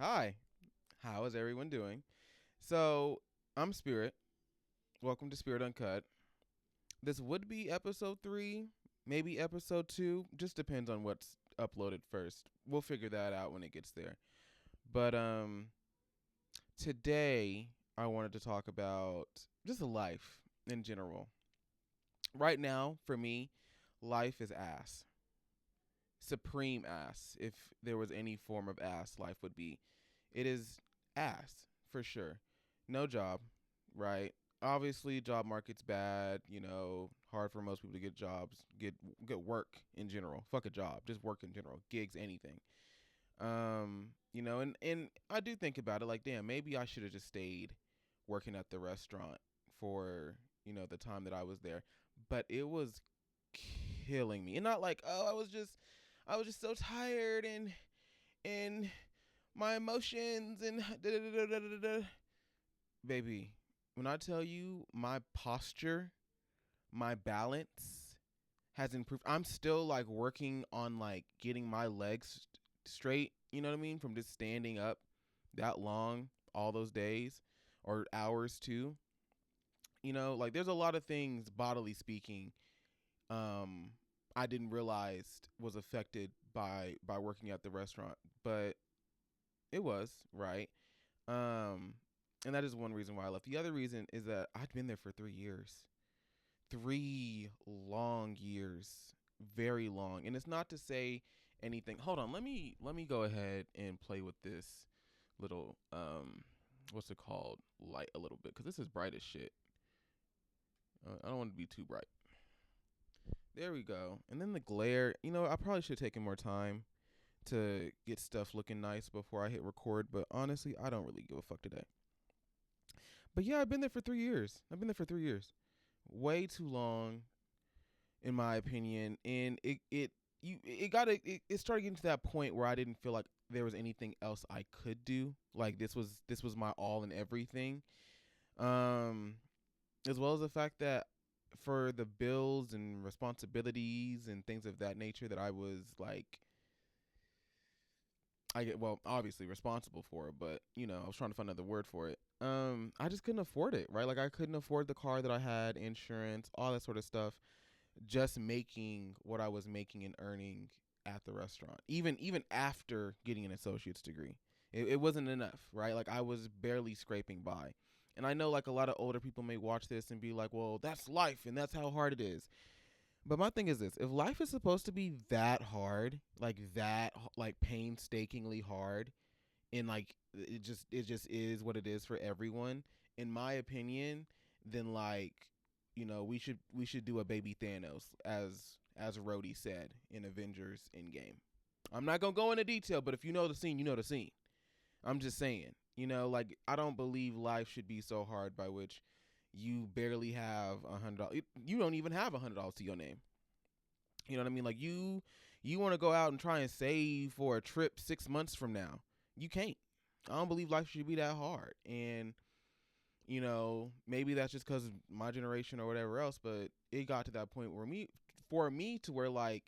Hi, how is everyone doing? So, I'm Spirit. Welcome to Spirit Uncut. This would be episode 3, maybe episode 2, just depends on what's uploaded first. We'll figure that out when it gets there. But today I wanted to talk about just life in general. Right now, for me, life is ass. Supreme ass. If there was any form of ass life would be. It is ass for sure. No job, right? Obviously, job market's bad. Hard for most people to get jobs, get work in general. Fuck a job, just work in general, gigs, anything. And I do think about it like, damn, maybe I should have just stayed working at the restaurant for the time that I was there, but it was killing me, and not like, oh, I was just so tired and my emotions and da, da, da, da, da, da. Baby, when I tell you my posture, my balance has improved. I'm still like working on like getting my legs straight, you know what I mean? From just standing up that long all those days or hours too. Like there's a lot of things bodily speaking um I didn't realize was affected by working at the restaurant, but it was, right? Um and that is one reason why I left. The other reason is that I'd been there for 3 years. 3 long years. Very long. And it's not to say anything. Hold on, let me go ahead and play with this little what's it called? Light a little bit cuz this is bright as shit. I don't want it to be too bright. There we go. And then the glare, I probably should have taken more time to get stuff looking nice before I hit record, but honestly, I don't really give a fuck today. But yeah, I've been there for 3 years. I've been there for 3 years. Way too long in my opinion, and it started getting to that point where I didn't feel like there was anything else I could do. Like this was my all and everything. Um as well as the fact that for the bills and responsibilities and things of that nature that I was like I get well obviously responsible for it, but I was trying to find another word for it. I just couldn't afford it, right? Like I couldn't afford the car that I had, insurance, all that sort of stuff, just making what I was making and earning at the restaurant. Even after getting an associate's degree. It wasn't enough, right? Like I was barely scraping by. And I know like a lot of older people may watch this and be like, "Well, that's life and that's how hard it is." But my thing is this, if life is supposed to be that hard, like that like painstakingly hard, and like it just is what it is for everyone, in my opinion, then like we should do a baby Thanos, as Rhodey said in Avengers Endgame. I'm not gonna go into detail, but if you know the scene, you know the scene. I'm just saying, like I don't believe life should be so hard by which you barely have $100. You don't even have $100 to your name. You know what I mean? Like you want to go out and try and save for a trip 6 months from now. You can't. I don't believe life should be that hard. And maybe that's just because my generation or whatever else, but it got to that point where for me to where like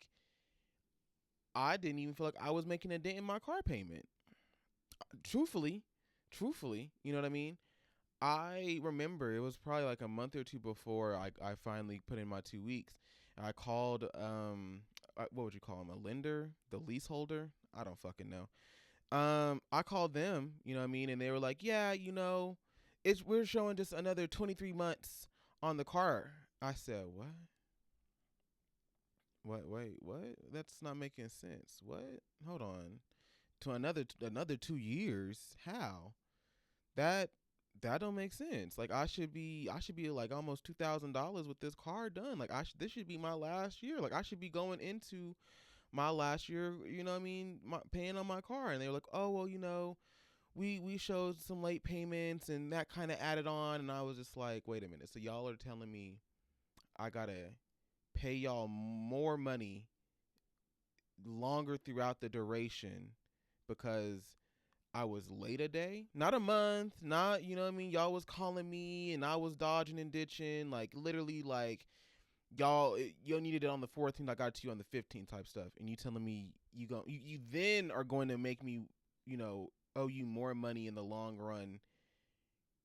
I didn't even feel like I was making a dent in my car payment. Truthfully, truthfully, you know what I mean? I remember it was probably like a month or two before I finally put in my 2 weeks. And I called what would you call him, a lender, the leaseholder? I don't fucking know. I called them, you know what I mean, and they were like, yeah, we're showing just another 23 months on the car. I said, what? What? Wait, what? That's not making sense. What? Hold on. To another 2 years? How? That that don't make sense. Like I should be like almost $2,000 with this car done. Like this should be my last year. Like I should be going into my last year. You know what I mean? Paying on my car, and they were like, oh well, we showed some late payments and that kind of added on, and I was just like, wait a minute. So y'all are telling me I gotta pay y'all more money longer throughout the duration because I was late a day, not a month, not, you know what I mean? Y'all was calling me and I was dodging and ditching, like literally like y'all needed it on the 14th, I got it to you on the 15th type stuff. And you telling me you then are going to make me, owe you more money in the long run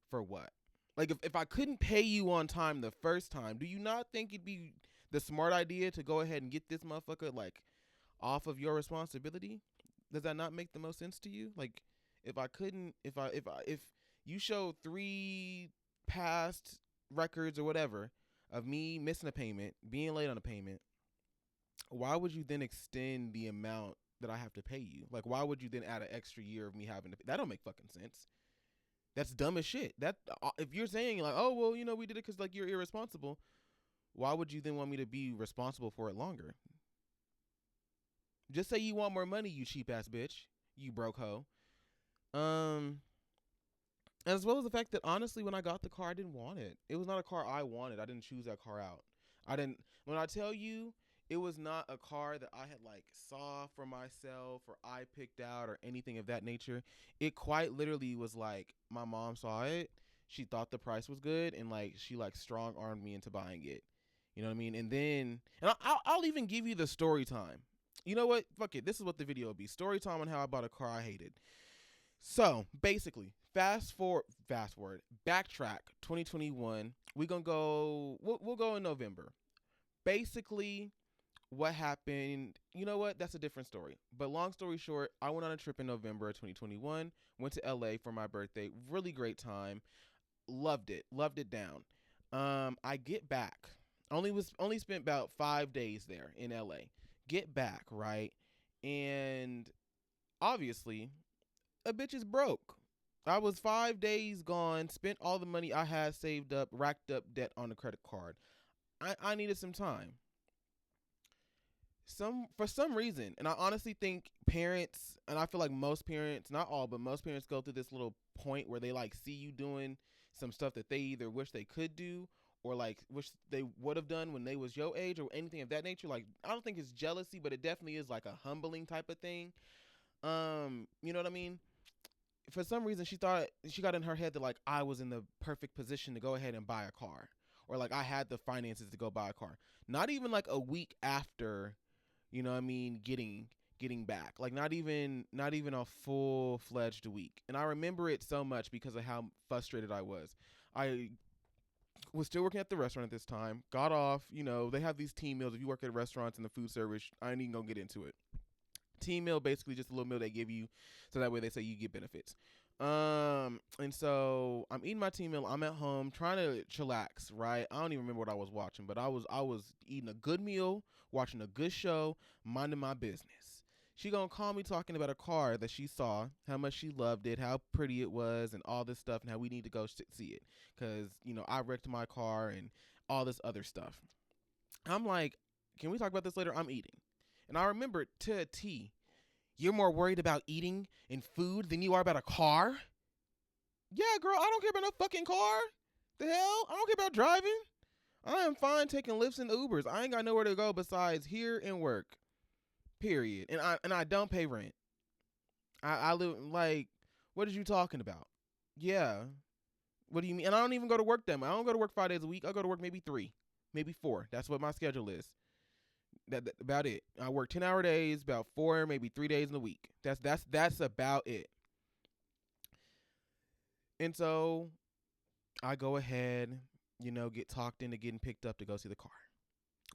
for what? Like if I couldn't pay you on time the first time, do you not think it'd be the smart idea to go ahead and get this motherfucker like off of your responsibility? Does that not make the most sense to you? Like if I couldn't if you show 3 past records or whatever of me missing a payment, being late on a payment, why would you then extend the amount that I have to pay you? Like why would you then add an extra year of me having to pay? That don't make fucking sense. That's dumb as shit. That if you're saying like, oh well, we did it because like you're irresponsible. Why would you then want me to be responsible for it longer? Just say you want more money, you cheap ass bitch, you broke hoe. Um, as well as the fact that honestly, when I got the car, I didn't want it. It was not a car I wanted. I didn't choose that car out. I didn't. When I tell you, it was not a car that I had like saw for myself or I picked out or anything of that nature. It quite literally was like my mom saw it. She thought the price was good and like she like strong armed me into buying it. You know what I mean? And then, and I'll even give you the story time. You know what? Fuck it. This is what the video will be. Story time on how I bought a car I hated. So basically, fast forward, backtrack 2021. We're gonna go. We'll go in November. Basically, what happened? You know what? That's a different story. But long story short, I went on a trip in November of 2021. Went to LA for my birthday. Really great time. Loved it. Loved it down. I get back. Only spent about 5 days there in LA. Get back, right? And obviously, a bitch is broke. I was 5 days gone, spent all the money I had saved up, racked up debt on the credit card. I needed some time. For some reason, and I honestly think parents, and I feel like most parents, not all, but most parents go through this little point where they like see you doing some stuff that they either wish they could do or like wish they would have done when they was your age or anything of that nature. Like I don't think it's jealousy, but it definitely is like a humbling type of thing. You know what I mean? For some reason she got in her head that like I was in the perfect position to go ahead and buy a car or like I had the finances to go buy a car. Not even like a week after, you know what I mean, getting back. Like not even a full-fledged week. And I remember it so much because of how frustrated I was. I was still working at the restaurant at this time. Got off, they have these team meals if you work at restaurants and the food service. I ain't even gonna get into it. Team meal, basically just a little meal they give you so that way they say you get benefits. And so I'm eating my team meal. I'm at home trying to chillax, right? I don't even remember what I was watching, but I was eating a good meal, watching a good show, minding my business. She gonna call me talking about a car that she saw, how much she loved it, how pretty it was, and all this stuff, and how we need to go see it because I wrecked my car and all this other stuff. I'm like, can we talk about this later? I'm eating. And I remember to a T, you're more worried about eating and food than you are about a car? Yeah, girl, I don't care about no fucking car. The hell? I don't care about driving. I am fine taking Lyfts and Ubers. I ain't got nowhere to go besides here and work. Period. And I don't pay rent. I live like, what are you talking about? Yeah. What do you mean? And I don't even go to work that much. I don't go to work 5 days a week. I go to work maybe 3, maybe 4. That's what my schedule is. That about it. I work 10-hour days, about 4, maybe 3 days in a week. That's about it. And so I go ahead, get talked into getting picked up to go see the car.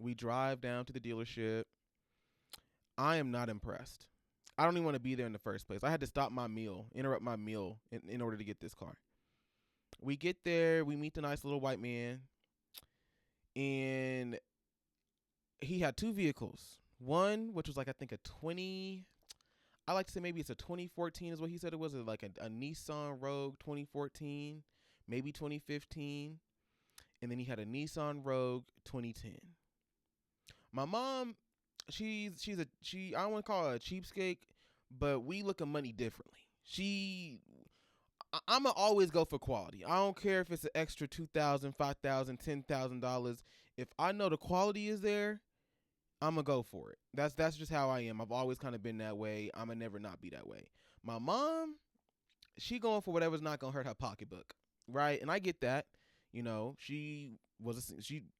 We drive down to the dealership. I am not impressed. I don't even want to be there in the first place. I had to stop my meal, interrupt my meal in order to get this car. We get there, we meet the nice little white man, and he had 2 vehicles. One, which was like I think a 20, I like to say maybe it's a 2014 is what he said it was, like a Nissan Rogue 2014, maybe 2015, and then he had a Nissan Rogue 2010. My mom, she I don't want to call her a cheapskate, but we look at money differently. I'ma always go for quality. I don't care if it's an extra $2,000, $5,000, $10,000. If I know the quality is there, I'm gonna go for it. That's just how I am. I've always kind of been that way. I'm gonna never not be that way. My mom, she going for whatever's not gonna hurt her pocketbook, right? And I get that. She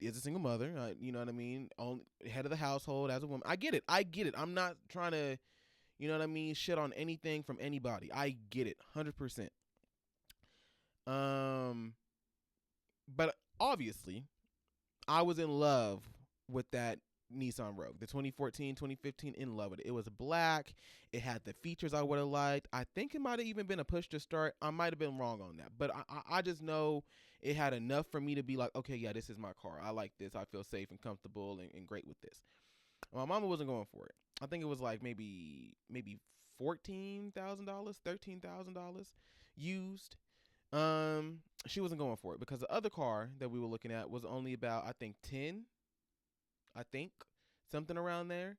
is a single mother. You know what I mean? Head of the household as a woman. I get it. I'm not trying to, You know what I mean? Shit on anything from anybody. I get it, 100%. Um, but obviously, I was in love with that Nissan Rogue, the 2014, 2015, in love with it. It was black. It had the features I would have liked. I think it might have even been a push to start. I might have been wrong on that, but I just know it had enough for me to be like, okay, yeah, this is my car. I like this. I feel safe and comfortable and great with this. My mama wasn't going for it. I think it was like maybe $14,000, $13,000 used. She wasn't going for it because the other car that we were looking at was only about, I think, 10, I think, something around there.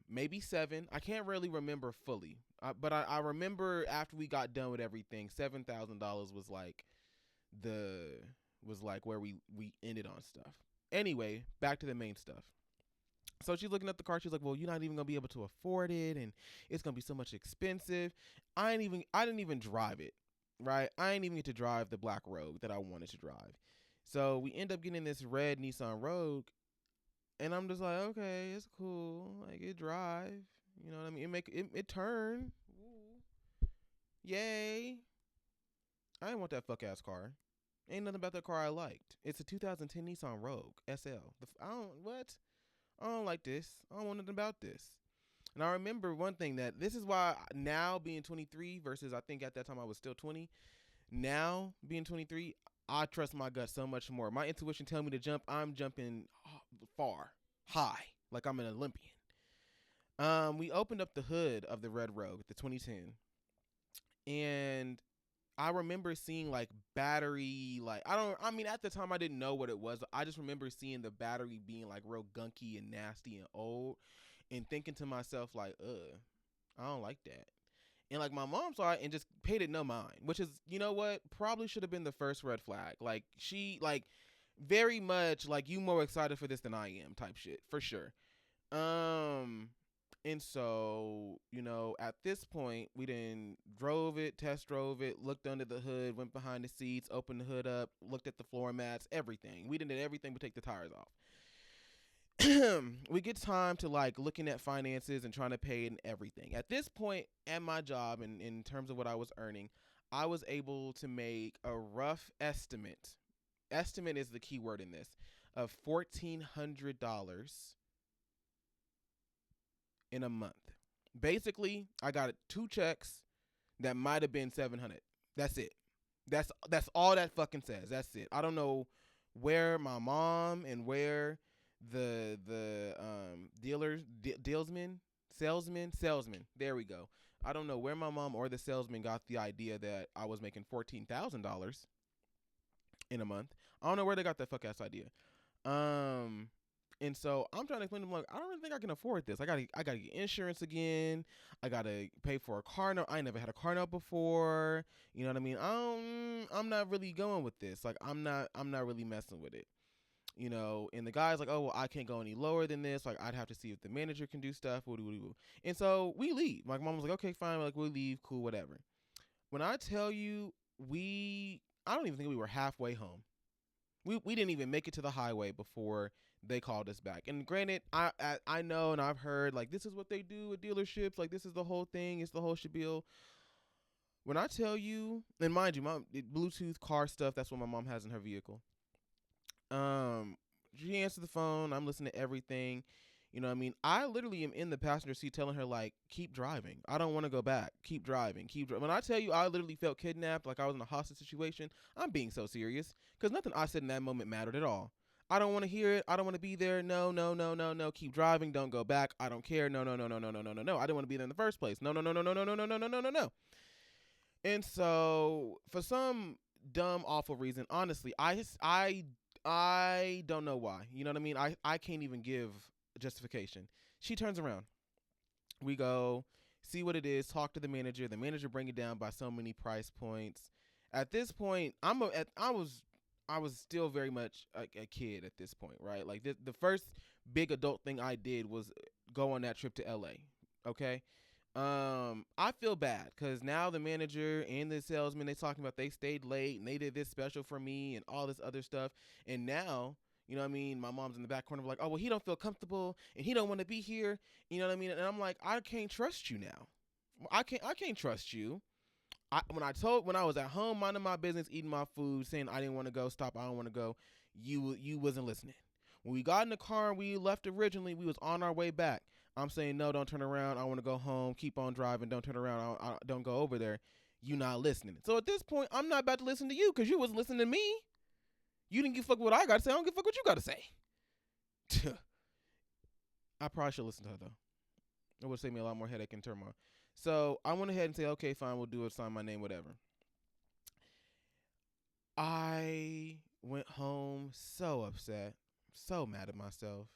Maybe 7. I can't really remember fully, but I remember after we got done with everything, $7,000 the was like where we ended on stuff. Anyway, back to the main stuff. So she's looking at the car. She's like, "Well, you're not even gonna be able to afford it, and it's gonna be so much expensive." I didn't even drive it, right? I ain't even get to drive the black Rogue that I wanted to drive. So we end up getting this red Nissan Rogue, and I'm just like, okay, it's cool. Like, it drive. You know what I mean? It turn. Ooh. Yay. I didn't want that fuck ass car. Ain't nothing about that car I liked. It's a 2010 Nissan Rogue SL. I don't like this. I don't want nothing about this. And I remember one thing, that this is why now being 23 versus I think at that time I was still 20. Now being 23, I trust my gut so much more. My intuition tells me to jump. I'm jumping far, high, like I'm an Olympian. We opened up the hood of the Red Rogue, the 2010, and I remember seeing like battery, like I mean at the time I didn't know what it was. I just remember seeing the battery being like real gunky and nasty and old, and thinking to myself like, I don't like that. And like my mom saw it and just paid it no mind, which is, you know what, probably should have been the first red flag. Like she like very much like, you more excited for this than I am type shit for sure. Um and so, you know, at this point, we then test drove it, looked under the hood, went behind the seats, opened the hood up, looked at the floor mats, everything. We did everything but take the tires off. We get time to like looking at finances and trying to pay and everything. At this point at my job, and in terms of what I was earning, I was able to make a rough estimate. Estimate is the key word in this, of $1,400 in a month. Basically, I got 2 checks that might have been 700. That's it. That's all that fucking says. That's it. I don't know where my mom and where the salesman. There we go. I don't know where my mom or the salesman got the idea that I was making $14,000 in a month. I don't know where they got that fuck ass idea. And so I'm trying to explain to them, like, I don't really think I can afford this. I gotta get insurance again. I gotta pay for a car note. I ain't never had a car note before. You know what I mean? I'm not really going with this. Like, I'm not really messing with it. You know, and the guy's like, oh, well, I can't go any lower than this. Like, I'd have to see if the manager can do stuff. And so we leave. My mom was like, okay, fine. Like, we'll leave. Cool, whatever. When I tell you, I don't even think we were halfway home. We didn't even make it to the highway before they called us back. And granted, I know and I've heard, like, this is what they do at dealerships. Like, this is the whole thing. It's the whole spiel. When I tell you, and mind you, Bluetooth car stuff, that's what my mom has in her vehicle. She answered the phone. I'm listening to everything. You know what I mean? I literally am in the passenger seat telling her, like, keep driving. I don't want to go back. Keep driving. When I tell you I literally felt kidnapped, like I was in a hostage situation, I'm being so serious. Because nothing I said in that moment mattered at all. I don't want to hear it. I don't want to be there. No, no, no, no, no. Keep driving. Don't go back. I don't care. No, no, no, no, no, no, no, no, no. I didn't want to be there in the first place. No, no, no, no, no, no, no, no, no, no, no, no, no. And so, for some dumb, awful reason, honestly, I don't know why. You know what I mean? I can't even give justification. She turns around. We go, see what it is, talk to the manager. The manager bring it down by so many price points. At this point, I was still very much a kid at this point, right? Like the first big adult thing I did was go on that trip to LA. Okay? I feel bad because now the manager and the salesman, they talking about they stayed late and they did this special for me and all this other stuff. And now, You know what I mean? My mom's in the back corner like, oh, well, he don't feel comfortable and he don't want to be here. You know what I mean? And I'm like, I can't trust you now. I can't trust you. When I was at home minding my business, eating my food, saying I didn't want to go, stop, I don't want to go, you wasn't listening. When we got in the car and we left originally, we was on our way back. I'm saying no, don't turn around. I want to go home. Keep on driving. Don't turn around. Don't go over there. You not listening. So at this point, I'm not about to listen to you because you wasn't listening to me. You didn't give a fuck what I got to say. I don't give a fuck what you got to say. I probably should listen to her though. It would save me a lot more headache and turmoil. So I went ahead and say, okay, fine, we'll do it. Sign my name, whatever. I went home so upset, so mad at myself.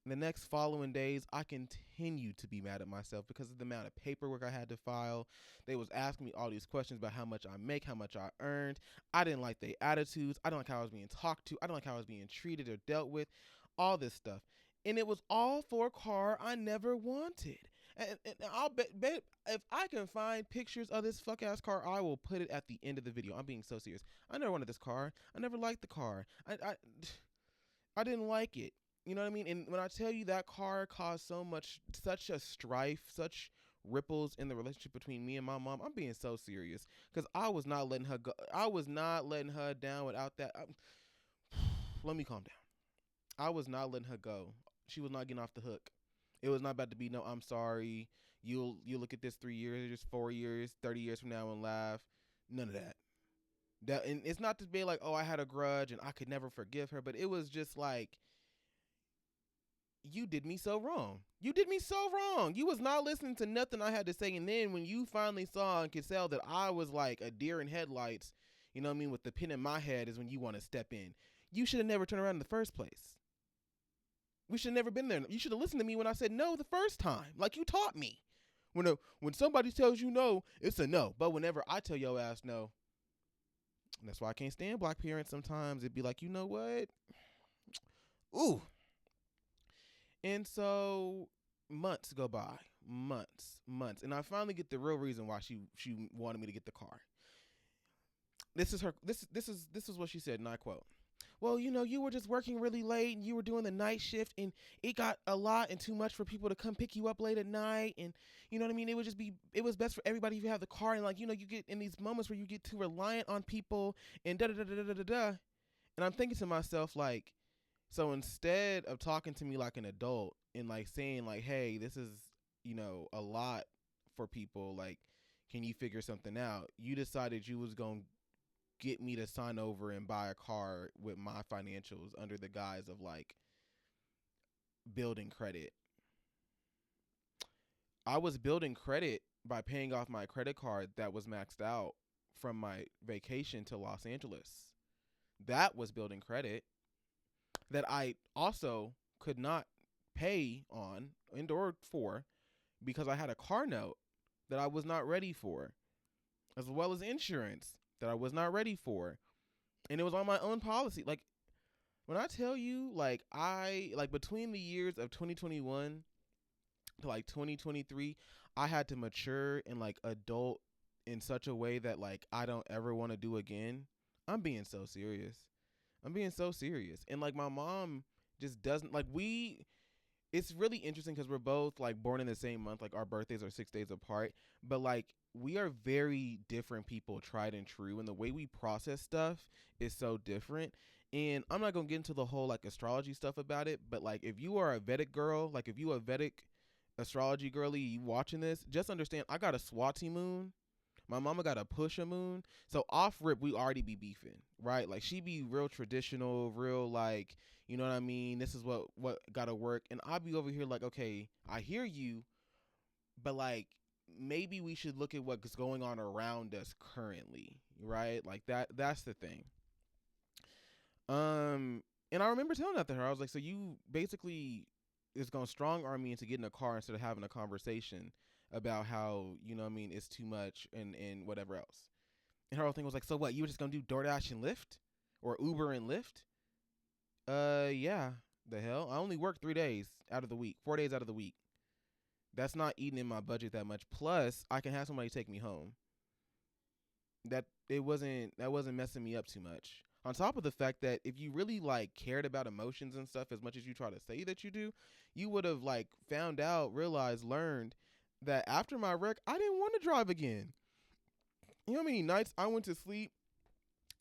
The next following days, I continued to be mad at myself because of the amount of paperwork I had to file. They was asking me all these questions about how much I make, how much I earned. I didn't like their attitudes. I didn't like how I was being talked to. I didn't like how I was being treated or dealt with, all this stuff. And it was all for a car I never wanted. And I'll bet if I can find pictures of this fuck ass car, I will put it at the end of the video. I'm being so serious. I never wanted this car. I never liked the car. I didn't like it. You know what I mean? And when I tell you that car caused such a strife, such ripples in the relationship between me and my mom, I'm being so serious because I was not letting her go. I was not letting her down without that. Let me calm down. I was not letting her go. She was not getting off the hook. It was not about to be no, I'm sorry. You'll look at this 3 years, just 4 years, 30 years from now and laugh. None of that. And it's not to be like, oh, I had a grudge and I could never forgive her, but it was just like, you did me so wrong. You did me so wrong. You was not listening to nothing I had to say. And then when you finally saw and could tell that I was like a deer in headlights, you know what I mean, with the pin in my head is when you want to step in. You should have never turned around in the first place. We should have never been there. You should have listened to me when I said no the first time, like you taught me. When somebody tells you no, it's a no. But whenever I tell your ass no, that's why I can't stand black parents sometimes. It'd be like, you know what? Ooh. And so months go by, months. And I finally get the real reason why she wanted me to get the car. This is what she said, and I quote, well, you know, you were just working really late and you were doing the night shift and it got a lot and too much for people to come pick you up late at night. And you know what I mean? It was best for everybody if you have the car. And like, you know, you get in these moments where you get too reliant on people and da da da da da da da. And I'm thinking to myself, like, so instead of talking to me like an adult and like saying like, hey, this is, you know, a lot for people, like, can you figure something out? You decided you was going to get me to sign over and buy a car with my financials under the guise of like building credit. I was building credit by paying off my credit card that was maxed out from my vacation to Los Angeles. That was building credit that I also could not pay on and or for because I had a car note that I was not ready for, as well as insurance that I was not ready for. And it was on my own policy. Like, when I tell you, like, between the years of 2021 to like 2023, I had to mature and like adult in such a way that like I don't ever want to do again. I'm being so serious. And like my mom just doesn't like it's really interesting because we're both like born in the same month. Like our birthdays are 6 days apart, but like we are very different people, tried and true. And the way we process stuff is so different. And I'm not going to get into the whole like astrology stuff about it. But like, if you are a Vedic girl, like if you a Vedic astrology girly, you watching this, just understand I got a Swati moon. My mama got a Pusha moon. So off rip, we already be beefing, right? Like she be real traditional, real like, you know what I mean? This is what got to work. And I'll be over here like, okay, I hear you, but like maybe we should look at what's going on around us currently, right? Like that's the thing. And I remember telling that to her. I was like, so you basically is going to strong arm me into getting a car instead of having a conversation about how, you know what I mean, it's too much and whatever else. And her whole thing was like, so what, you were just going to do DoorDash and Lyft? Or Uber and Lyft? Yeah. The hell? I only work 3 days out of the week. 4 days out of the week. That's not eating in my budget that much. Plus, I can have somebody take me home. That wasn't messing me up too much. On top of the fact that if you really like cared about emotions and stuff as much as you try to say that you do, you would have like found out, realized, learned that after my wreck, I didn't want to drive again. You know how many nights I went to sleep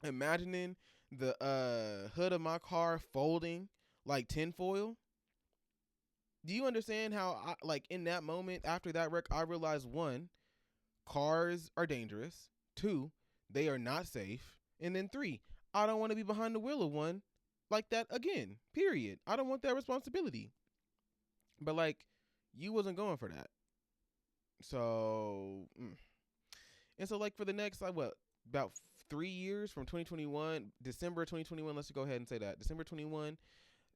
imagining the hood of my car folding like tinfoil? Do you understand how I, like in that moment after that wreck, I realized one, cars are dangerous. Two, they are not safe. And then three, I don't want to be behind the wheel of one like that again. Period. I don't want that responsibility. But like, you wasn't going for that. So, and so like for the next like what about 3 years from 2021, December 2021. Let's go ahead and say that December 21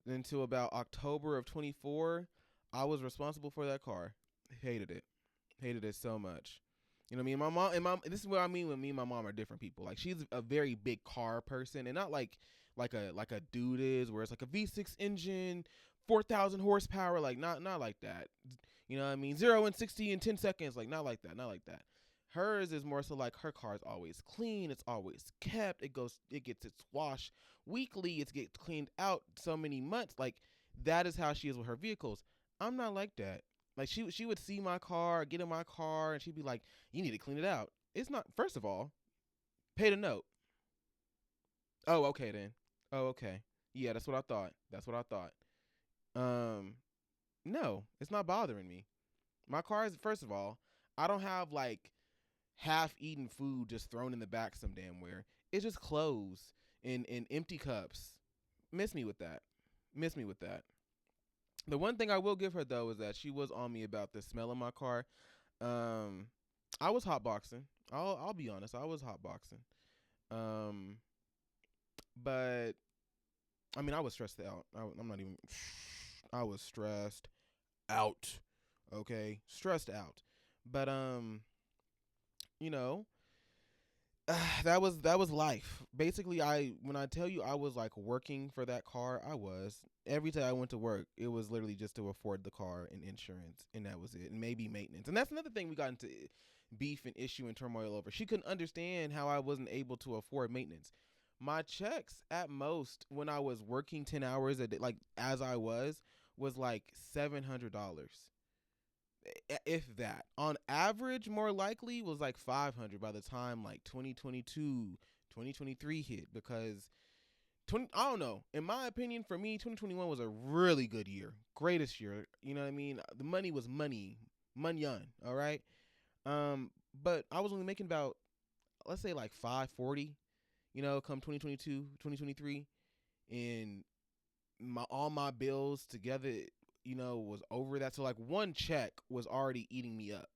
until about October of 24, I was responsible for that car. Hated it so much. You know what I mean? My mom and mom. This is what I mean when me and my mom are different people. Like she's a very big car person, and not like a dude is, where it's like a V6 engine, 4,000 horsepower. Like not like that. You know what I mean? 0 and 60 in 10 seconds. Like not like that. Not like that. Hers is more so like her car is always clean. It's always kept. It gets its wash weekly. It gets cleaned out so many months. Like that is how she is with her vehicles. I'm not like that. Like she would see my car, get in my car, and she'd be like, "You need to clean it out." It's not. First of all, pay the note. Oh, okay then. Oh, okay. Yeah, that's what I thought. That's what I thought. Um, no, it's not bothering me. My car is, first of all, I don't have like half-eaten food just thrown in the back some damn where. It's just clothes in empty cups. Miss me with that. Miss me with that. The one thing I will give her though is that she was on me about the smell of my car. Um, I was hotboxing. I'll be honest. I was hotboxing. Um, but I mean, I was stressed out. I'm not even. I was stressed out. Okay, stressed out. But you know, that was life. Basically, I when I tell you I was like working for that car, I was. Every day I went to work, it was literally just to afford the car and insurance, and that was it, and maybe maintenance. And that's another thing we got into beef and issue and turmoil over. She couldn't understand how I wasn't able to afford maintenance. My checks at most when I was working 10 hours a day, like as I was like $700, if that. On average, more likely was like 500 by the time like 2022, 2023 hit, because 20, I don't know. In my opinion, for me, 2021 was a really good year. Greatest year. You know what I mean? The money was money. Munyon, all right? But I was only making about, let's say like 540, come 2022, 2023, and my all my bills together, was over that. So like one check was already eating me up.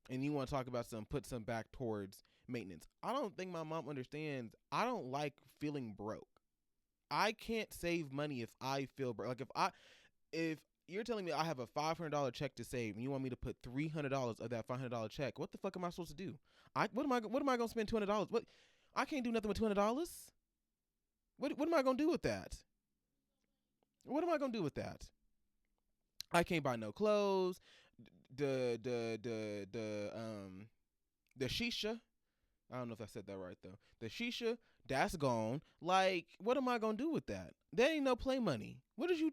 And you want to talk about put some back towards maintenance. I don't think my mom understands. I don't like feeling broke. I can't save money if I feel broke. Like if you're telling me I have a $500 check to save and you want me to put $300 of that $500 check, what the fuck am I supposed to do? What am I gonna spend $200? What, I can't do nothing with $200. What am I gonna do with that? What am I gonna do with that? I can't buy no clothes. The shisha. I don't know if I said that right though. The shisha, that's gone. Like, what am I gonna do with that? There ain't no play money. What did you?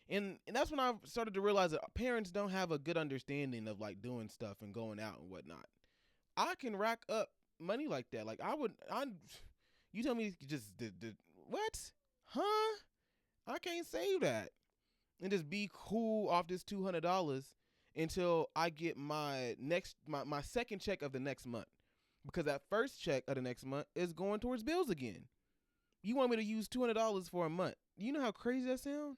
And that's when I started to realize that parents don't have a good understanding of like doing stuff and going out and whatnot. I can rack up money like that. Like you tell me just the what? Huh? I can't save that and just be cool off this $200 until I get my second check of the next month, because that first check of the next month is going towards bills again. You want me to use $200 for a month? You know how crazy that sound?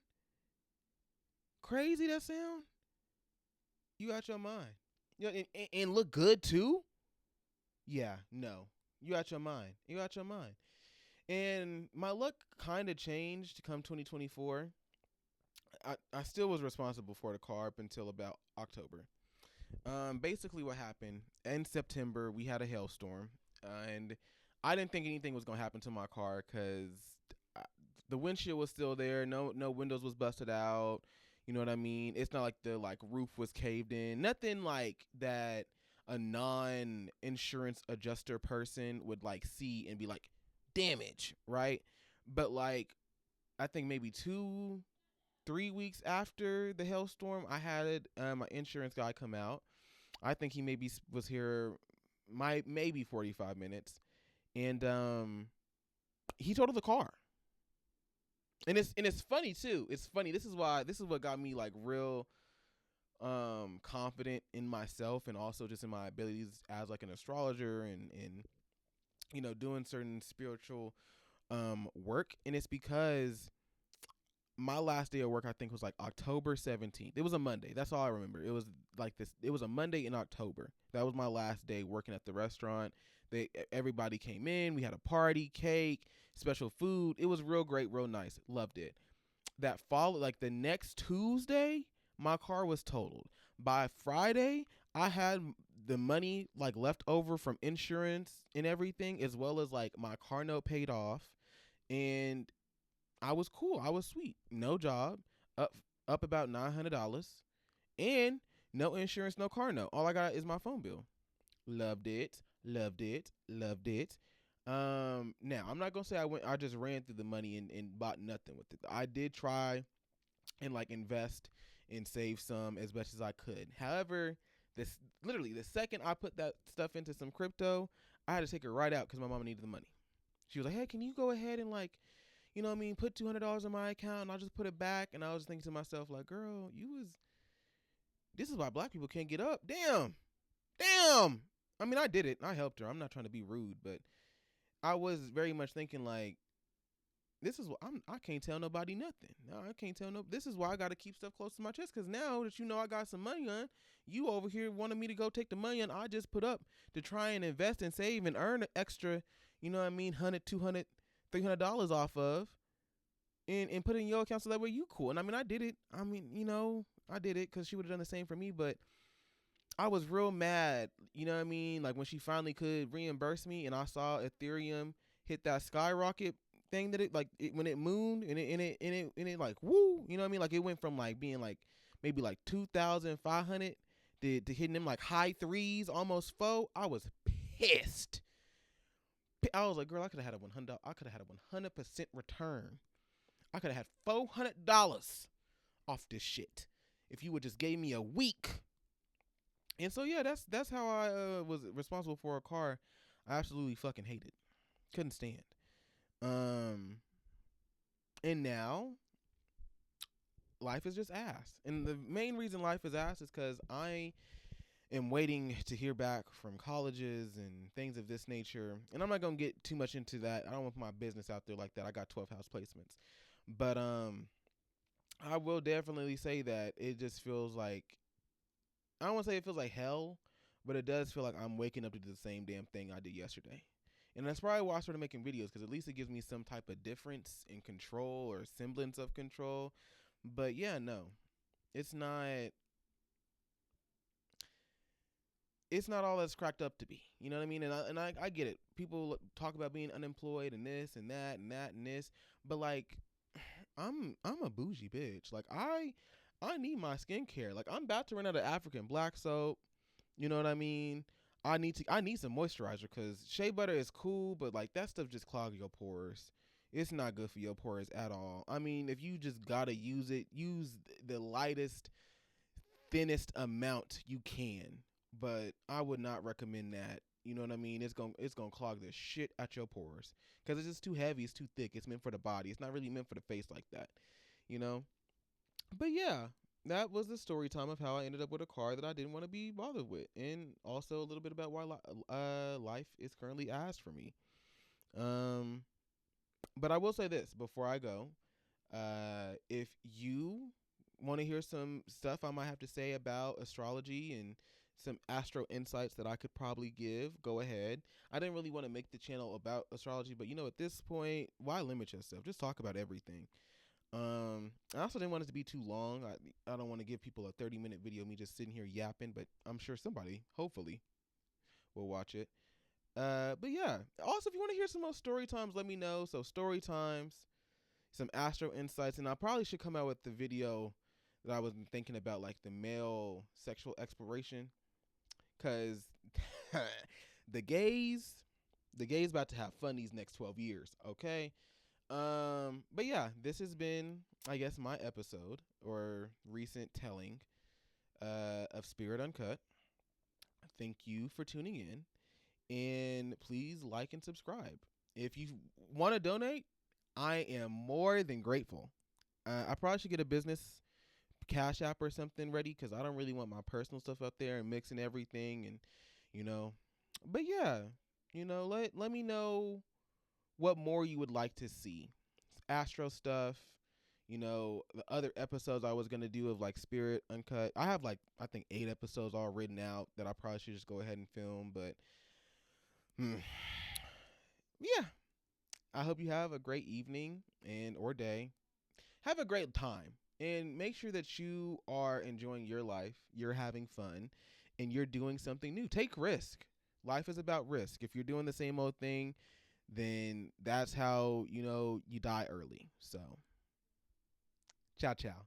Crazy that sound? You out your mind? And look good too? Yeah, no. You out your mind. You out your mind. And my luck kind of changed come 2024. I still was responsible for the car up until about October. Basically what happened in September, we had a hailstorm, and I didn't think anything was gonna happen to my car because the windshield was still there. No windows was busted out. You know what I mean? It's not like the roof was caved in. Nothing like that. A non-insurance adjuster person would like see and be like, damage, right? But like, I think maybe 2-3 weeks after the hailstorm, I had my insurance guy come out. I think he maybe was here, maybe 45 minutes, and he totaled the car. And it's funny too. It's funny. This is what got me like real confident in myself, and also just in my abilities as like an astrologer, and doing certain spiritual work. And it's because my last day of work, I think, was like October 17th. It was a Monday. That's all I remember. It was like this. It was a Monday in October. That was my last day working at the restaurant. Everybody came in. We had a party, cake, special food. It was real great, real nice. Loved it. That followed, like the next Tuesday, my car was totaled. By Friday, I had the money like left over from insurance and everything, as well as like my car note paid off, and I was cool. I was sweet. No job, up about $900, and no insurance, no car note. All I got is my phone bill. Loved it. Loved it. Loved it. Now I'm not gonna say I just ran through the money and bought nothing with it. I did try and like invest and save some as best as I could. However, this literally the second I put that stuff into some crypto, I had to take it right out because my mama needed the money. She was like, "Hey, can you go ahead and like, put $200 in my account and I'll just put it back?" And I was thinking to myself, like, "Girl, this is why black people can't get up. Damn. Damn." I mean, I did it. I helped her. I'm not trying to be rude, but I was very much thinking like, this is what I can't tell nobody nothing. No, I can't tell no. This is why I got to keep stuff close to my chest, because now that I got some money on, you over here wanting me to go take the money on I just put up to try and invest and save and earn an extra, $100, $200, $300 off of, and put it in your account so that way you cool. And I mean, I did it. I mean, I did it because she would have done the same for me, but I was real mad. Like when she finally could reimburse me, and I saw Ethereum hit that skyrocket thing that when it mooned and it like woo, like it went from like being like maybe like 2,500 to hitting them like high threes, almost four. I was pissed. I was like, girl, I could have had a 100. I could have had a 100% return. I could have had $400 off this shit if you would just gave me a week. And so yeah, that's how I was responsible for a car I absolutely fucking hated, couldn't stand. And now life is just ass. And the main reason life is ass is because I am waiting to hear back from colleges and things of this nature. And I'm not gonna get too much into that. I don't want my business out there like that. I got 12 house placements, but I will definitely say that it just feels like, I don't want to say it feels like hell, but it does feel like I'm waking up to do the same damn thing I did yesterday. And that's probably why I started making videos, because at least it gives me some type of difference in control or semblance of control. But yeah, no, it's not. It's not all that's cracked up to be. You know what I mean? And I get it. People talk about being unemployed and this and that and that and this, but like, I'm a bougie bitch. Like I need my skincare. Like I'm about to run out of African black soap. You know what I mean? I need some moisturizer, because shea butter is cool, but like that stuff just clogs your pores. It's not good for your pores at all. I mean, if you just gotta use it, use the lightest, thinnest amount you can. But I would not recommend that. You know what I mean? It's gonna clog the shit at your pores, because it's just too heavy. It's too thick. It's meant for the body. It's not really meant for the face like that. You know. But yeah, that was the story time of how I ended up with a car that I didn't want to be bothered with, and also a little bit about why life is currently ass for me. Um, but I will say this before I go: if you want to hear some stuff I might have to say about astrology and some astro insights that I could probably give, go ahead. I didn't really want to make the channel about astrology, but at this point, why limit yourself? Just talk about everything. I also didn't want it to be too long. I don't want to give people a 30-minute video of me just sitting here yapping, but I'm sure somebody, hopefully, will watch it. But yeah. Also, if you want to hear some more story times, let me know. So story times, some astro insights, and I probably should come out with the video that I was thinking about, like the male sexual exploration, because the gays The gays about to have fun these next 12 years, okay? But yeah, this has been, I guess, my episode or recent telling of Spirit Uncut. Thank you for tuning in, and please like and subscribe. If you want to donate, I am more than grateful. I probably should get a business Cash App or something ready because I don't really want my personal stuff up there and mixing everything and you know. But yeah, let me know what more you would like to see. Astro stuff, the other episodes I was gonna do of like Spirit Uncut. I have like I think 8 episodes all written out that I probably should just go ahead and film. But yeah, I hope you have a great evening and or day. Have a great time and make sure that you are enjoying your life, you're having fun, and you're doing something new. Take risk. Life is about risk. If you're doing the same old thing, then that's how, you die early. So, ciao, ciao.